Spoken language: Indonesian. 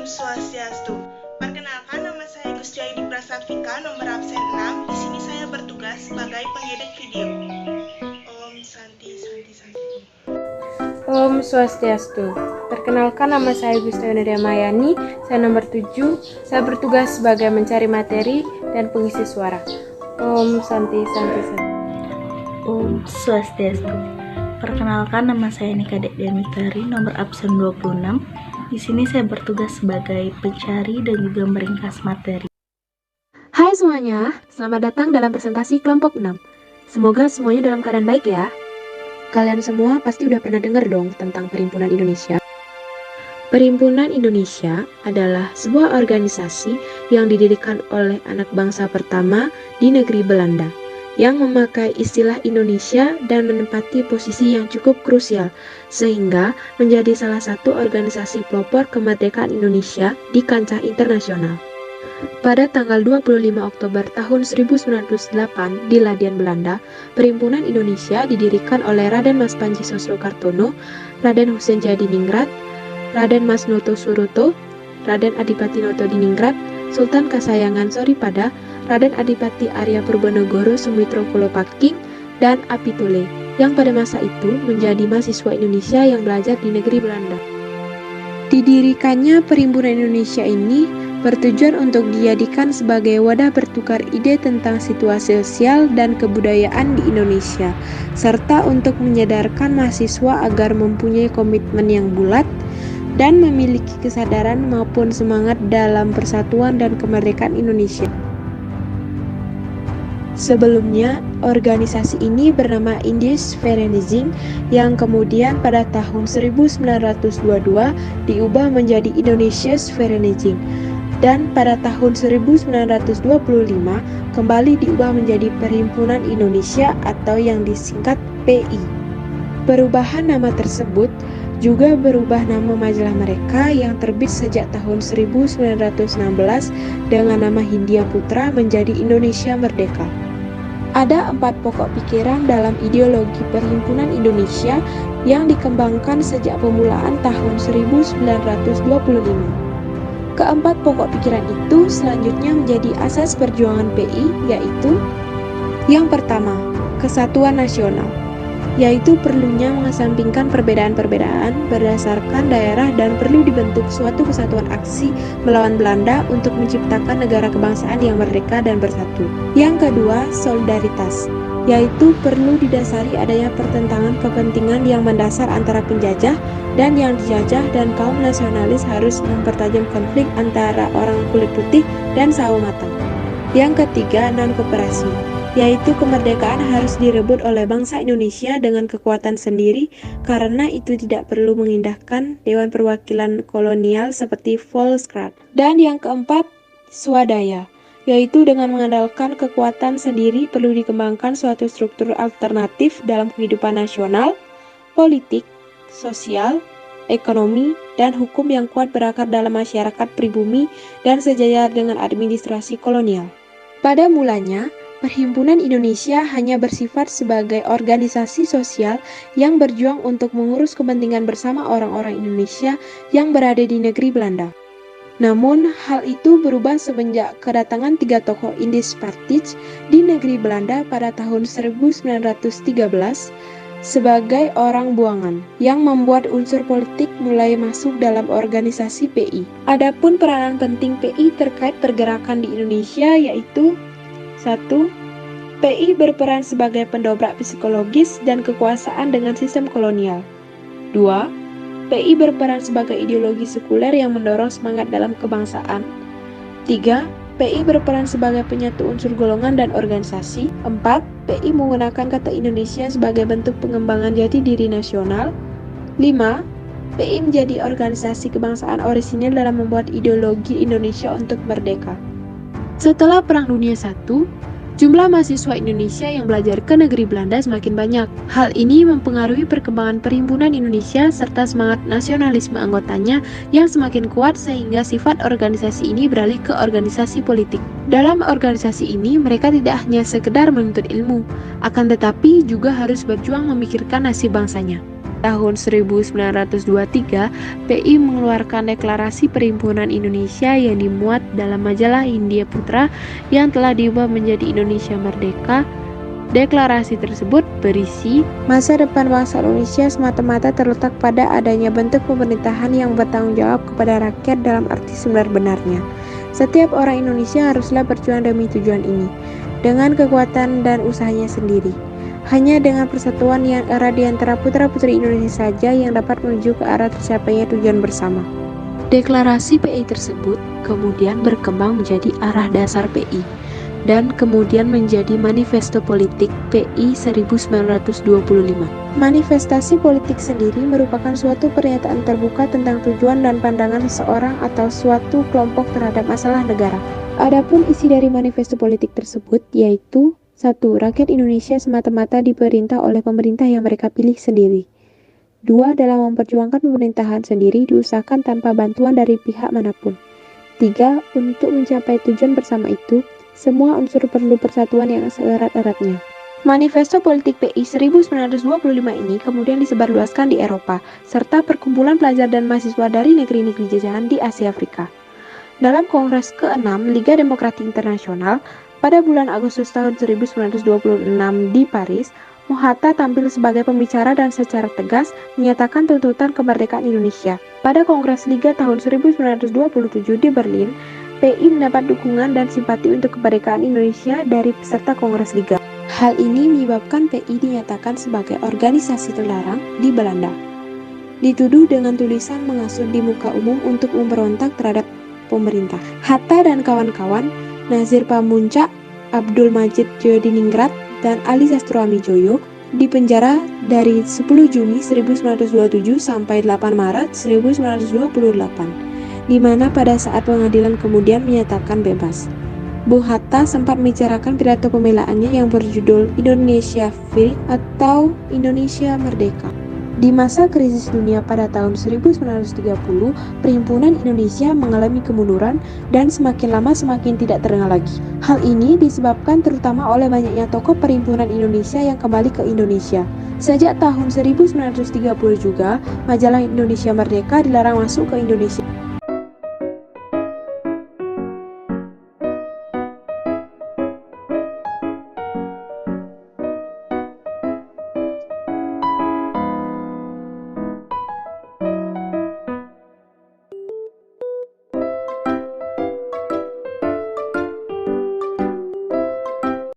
Swastiastu. Perkenalkan, nama saya Gusti Aidi Prasatwika, nomor absen 6. Di sini saya bertugas sebagai pengedit video. Om Santi Santi Santi. Om Swastiastu. Perkenalkan, nama saya Gusti Nadia Mayani, saya nomor 7. Saya bertugas sebagai mencari materi dan pengisi suara. Om Santi Santi Santi. Om Swastiastu. Perkenalkan, nama saya Nika Dek Dianitari, nomor absen 26. Di sini saya bertugas sebagai pencari dan juga meringkas materi. Hai semuanya, selamat datang dalam presentasi kelompok 6. Semoga semuanya dalam keadaan baik ya. Kalian semua pasti udah pernah dengar dong tentang Perhimpunan Indonesia. Perhimpunan Indonesia adalah sebuah organisasi yang didirikan oleh anak bangsa pertama di negeri Belanda, yang memakai istilah Indonesia dan menempati posisi yang cukup krusial, sehingga menjadi salah satu organisasi pelopor kemerdekaan Indonesia di kancah internasional. Pada tanggal 25 Oktober tahun 1908 di Ladian, Belanda, Perhimpunan Indonesia didirikan oleh Raden Mas Panji Sosrokartono, Raden Husein Jadiningrat, Raden Mas Noto Suroto, Raden Adipati Noto Diningrat, Sultan Kasayangan Soripada, Raden Adipati Arya Purbanegoro Sumitro Kulopaking, dan Apitule, yang pada masa itu menjadi mahasiswa Indonesia yang belajar di negeri Belanda. Didirikannya Perhimpunan Indonesia ini bertujuan untuk dijadikan sebagai wadah bertukar ide tentang situasi sosial dan kebudayaan di Indonesia, serta untuk menyadarkan mahasiswa agar mempunyai komitmen yang bulat dan memiliki kesadaran maupun semangat dalam persatuan dan kemerdekaan Indonesia. Sebelumnya, organisasi ini bernama Indies Vereniging yang kemudian pada tahun 1922 diubah menjadi Indonesia's Vereniging dan pada tahun 1925 kembali diubah menjadi Perhimpunan Indonesia atau yang disingkat PI. Perubahan nama tersebut juga berubah nama majalah mereka yang terbit sejak tahun 1916 dengan nama Hindia Putra menjadi Indonesia Merdeka. Ada 4 pokok pikiran dalam ideologi Perhimpunan Indonesia yang dikembangkan sejak pemulaan tahun 1925. Keempat pokok pikiran itu selanjutnya menjadi asas perjuangan PI, yaitu yang pertama, kesatuan nasional, yaitu perlunya mengesampingkan perbedaan-perbedaan berdasarkan daerah dan perlu dibentuk suatu kesatuan aksi melawan Belanda untuk menciptakan negara kebangsaan yang merdeka dan bersatu. Yang kedua, solidaritas, yaitu perlu didasari adanya pertentangan kepentingan yang mendasar antara penjajah dan yang dijajah, dan kaum nasionalis harus mempertajam konflik antara orang kulit putih dan sawo matang. Yang ketiga, non-kooperasi, yaitu kemerdekaan harus direbut oleh bangsa Indonesia dengan kekuatan sendiri karena itu tidak perlu mengindahkan Dewan Perwakilan Kolonial seperti Volksraad. Dan yang keempat, swadaya, yaitu dengan mengandalkan kekuatan sendiri perlu dikembangkan suatu struktur alternatif dalam kehidupan nasional, politik, sosial, ekonomi, dan hukum yang kuat berakar dalam masyarakat pribumi dan sejajar dengan administrasi kolonial. Pada mulanya, Perhimpunan Indonesia hanya bersifat sebagai organisasi sosial yang berjuang untuk mengurus kepentingan bersama orang-orang Indonesia yang berada di negeri Belanda. Namun, hal itu berubah semenjak kedatangan 3 tokoh Indies Partij di negeri Belanda pada tahun 1913 sebagai orang buangan yang membuat unsur politik mulai masuk dalam organisasi PI. Adapun peranan penting PI terkait pergerakan di Indonesia yaitu 1. PI berperan sebagai pendobrak psikologis dan kekuasaan dengan sistem kolonial. 2. PI berperan sebagai ideologi sekuler yang mendorong semangat dalam kebangsaan. 3. PI berperan sebagai penyatu unsur golongan dan organisasi. 4. PI menggunakan kata Indonesia sebagai bentuk pengembangan jati diri nasional. 5. PI menjadi organisasi kebangsaan orisinil dalam membuat ideologi Indonesia untuk merdeka. Setelah Perang Dunia I, jumlah mahasiswa Indonesia yang belajar ke negeri Belanda semakin banyak. Hal ini mempengaruhi perkembangan Perhimpunan Indonesia serta semangat nasionalisme anggotanya yang semakin kuat sehingga sifat organisasi ini beralih ke organisasi politik. Dalam organisasi ini, mereka tidak hanya sekedar menuntut ilmu, akan tetapi juga harus berjuang memikirkan nasib bangsanya. tahun 1923, PI mengeluarkan Deklarasi Perhimpunan Indonesia yang dimuat dalam majalah Hindia Putra yang telah diubah menjadi Indonesia Merdeka. Deklarasi tersebut berisi masa depan bangsa Indonesia semata-mata terletak pada adanya bentuk pemerintahan yang bertanggung jawab kepada rakyat dalam arti sebenar-benarnya. Setiap orang Indonesia haruslah berjuang demi tujuan ini dengan kekuatan dan usahanya sendiri. Hanya dengan persatuan yang erat di antara putra-putri Indonesia saja yang dapat menuju ke arah tercapainya tujuan bersama. Deklarasi PI tersebut kemudian berkembang menjadi arah dasar PI dan kemudian menjadi Manifesto Politik PI 1925. Manifestasi politik sendiri merupakan suatu pernyataan terbuka tentang tujuan dan pandangan seseorang atau suatu kelompok terhadap masalah negara. Adapun isi dari manifesto politik tersebut yaitu 1. Rakyat Indonesia semata-mata diperintah oleh pemerintah yang mereka pilih sendiri. 2. Dalam memperjuangkan pemerintahan sendiri diusahakan tanpa bantuan dari pihak manapun. 3. Untuk mencapai tujuan bersama itu, semua unsur perlu persatuan yang seerat-eratnya. Manifesto Politik PI 1925 ini kemudian disebarluaskan di Eropa, serta perkumpulan pelajar dan mahasiswa dari negeri-negeri jajahan di Asia Afrika. Dalam Kongres ke-6 Liga Demokratik Internasional, pada bulan Agustus tahun 1926 di Paris, Hatta tampil sebagai pembicara dan secara tegas menyatakan tuntutan kemerdekaan Indonesia. Pada Kongres Liga tahun 1927 di Berlin, PI mendapat dukungan dan simpati untuk kemerdekaan Indonesia dari peserta Kongres Liga. Hal ini menyebabkan PI dinyatakan sebagai organisasi terlarang di Belanda. Dituduh dengan tulisan mengasut di muka umum untuk memberontak terhadap pemerintah. Hatta dan kawan-kawan, Nazir Pamuncak, Abdul Majid Jodiningrat, dan Ali Sastroamidjojo dipenjara dari 10 Juni 1927 sampai 8 Maret 1928, di mana pada saat pengadilan kemudian menyatakan bebas. Bung Hatta sempat membicarakan pidato pembelaannya yang berjudul Indonesia Free atau Indonesia Merdeka. Di masa krisis dunia pada tahun 1930, Perhimpunan Indonesia mengalami kemunduran dan semakin lama semakin tidak terkenal lagi. Hal ini disebabkan terutama oleh banyaknya tokoh Perhimpunan Indonesia yang kembali ke Indonesia. Sejak tahun 1930 juga, majalah Indonesia Merdeka dilarang masuk ke Indonesia.